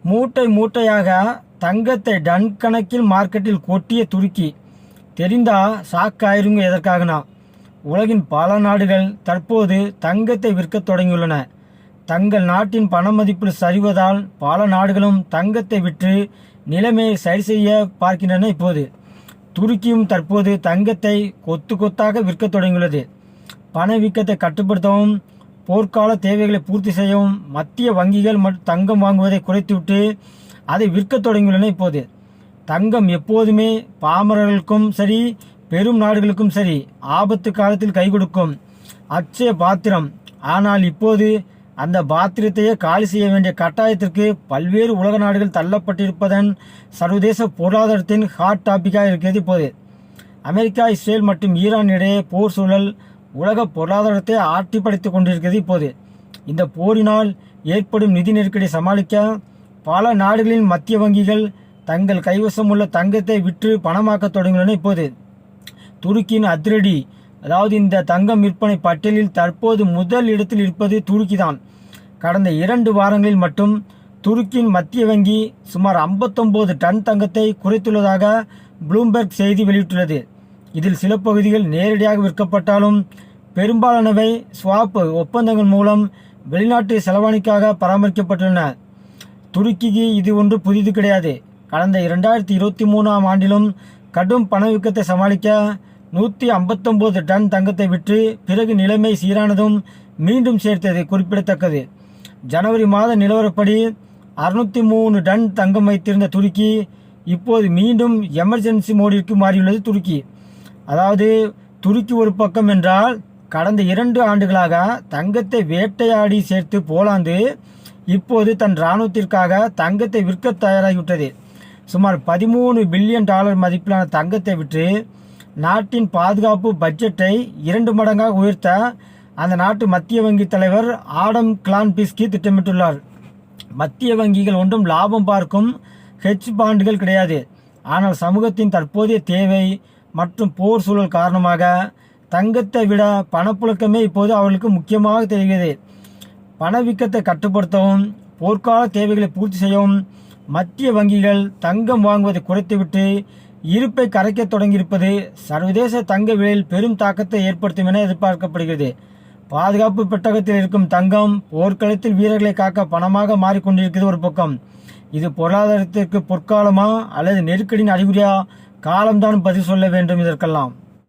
மூட்டை மூட்டையாக தங்கத்தை டன் கணக்கில் மார்க்கெட்டில் கொட்டிய துருக்கி. தெரிந்தா ஷாக்காயிருங்க. எதற்காகனா, உலகின் பல நாடுகள் தற்போது தங்கத்தை விற்க தொடங்கியுள்ளன. தங்கள் நாட்டின் பண மதிப்பு சரிவதால் பல நாடுகளும் தங்கத்தை விற்று நிலைமையை சரி செய்ய பார்க்கின்றன. இப்போது துருக்கியும் தற்போது தங்கத்தை கொத்து கொத்தாக விற்க தொடங்கியுள்ளது. பணவீக்கத்தை கட்டுப்படுத்தவும் போர்க்கால தேவைகளை பூர்த்தி செய்யவும் மத்திய வங்கிகள் தங்கம் வாங்குவதை குறைத்துவிட்டு அதை விற்க தொடங்கியுள்ளன. இப்போது தங்கம் எப்போதுமே பாமரர்களுக்கும் சரி பெரும் நாடுகளுக்கும் சரி ஆபத்து காலத்தில் கை கொடுக்கும் அட்சய பாத்திரம். ஆனால் இப்போது அந்த பாத்திரத்தையே காலி செய்ய வேண்டிய கட்டாயத்திற்கு பல்வேறு உலக நாடுகள் தள்ளப்பட்டிருப்பதன் சர்வதேச பொருளாதாரத்தின் ஹாட் டாபிக்காக இருக்கிறது. இப்போது அமெரிக்கா, இஸ்ரேல் மற்றும் ஈரான் இடையே போர் சூழல் உலக பொருளாதாரத்தை ஆட்டி படைத்துக் கொண்டிருக்கிறது. இப்போது இந்த போரினால் ஏற்படும் நிதி நெருக்கடி சமாளிக்க பல நாடுகளின் மத்திய வங்கிகள் தங்கள் கைவசம் உள்ள தங்கத்தை விற்று பணமாக்க தொடங்கியுள்ளன. இப்போது துருக்கியின் அதிரடி, அதாவது இந்த தங்கம் விற்பனை பட்டியலில் தற்போது முதல் இடத்தில் இருப்பது துருக்கி தான். கடந்த 2 வாரங்களில் மட்டும் துருக்கியின் மத்திய வங்கி சுமார் 59 டன் தங்கத்தை குறைத்துள்ளதாக ப்ளூம்பெர்க் செய்தி வெளியிட்டுள்ளது. இதில் சில பகுதிகள் நேரடியாக விற்கப்பட்டாலும் பெரும்பாலானவை ஸ்வாப் ஒப்பந்தங்கள் மூலம் வெளிநாட்டு செலவாணிக்காக பராமரிக்கப்பட்டுள்ளன. துருக்கிக்கு இது ஒன்று புதிது கிடையாது. கடந்த 2023ஆம் ஆண்டிலும் கடும் பணவீக்கத்தை சமாளிக்க 159 டன் தங்கத்தை விற்று பிறகு நிலைமை சீரானதும் மீண்டும் சேர்த்தது குறிப்பிடத்தக்கது. ஜனவரி மாத நிலவரப்படி 603 டன் தங்கம் வைத்திருந்த துருக்கி இப்போது மீண்டும் எமர்ஜென்சி மோடிற்கு மாறியுள்ளது. துருக்கி, அதாவது துருக்கி ஒரு பக்கம் என்றால் கடந்த 2 ஆண்டுகளாக தங்கத்தை வேட்டையாடி சேர்த்து போலாந்து இப்போது தன் இராணுவத்திற்காக தங்கத்தை விற்க தயாராகிவிட்டது. சுமார் $13 பில்லியன் மதிப்பிலான தங்கத்தை விற்று நாட்டின் பாதுகாப்பு பட்ஜெட்டை 2 மடங்காக உயர்த்த அந்த நாட்டு மத்திய வங்கி தலைவர் ஆடம் கிளான்பிஸ்கி திட்டமிட்டுள்ளார். மத்திய வங்கிகள் ஒன்றும் லாபம் பார்க்கும் ஹெட்ஜ் பாண்டுகள் கிடையாது. ஆனால் சமூகத்தின் தற்போதைய தேவை மற்றும் போர் சூழல் காரணமாக தங்கத்தை விட பணப்புழக்கமே இப்போது அவர்களுக்கு முக்கியமாக தெரிகிறது. பணவீக்கத்தை கட்டுப்படுத்தவும் போர்க்கால தேவைகளை பூர்த்தி செய்யவும் மத்திய வங்கிகள் தங்கம் வாங்குவதை குறைத்துவிட்டு இருப்பை கரைக்க தொடங்கியிருப்பது சர்வதேச தங்க விலையில் பெரும் தாக்கத்தை ஏற்படுத்தும் என எதிர்பார்க்கப்படுகிறது. பாதுகாப்பு பெட்டகத்தில் இருக்கும் தங்கம் போர்க்களத்தில் வீரர்களை காக்க பணமாக மாறிக்கொண்டிருக்கிறது ஒரு பக்கம். இது பொருளாதாரத்திற்கு பொற்காலமா அல்லது நெருக்கடியின் அறிகுறியா? காலம்தான் பதில் சொல்ல வேண்டும் இதற்கெல்லாம்.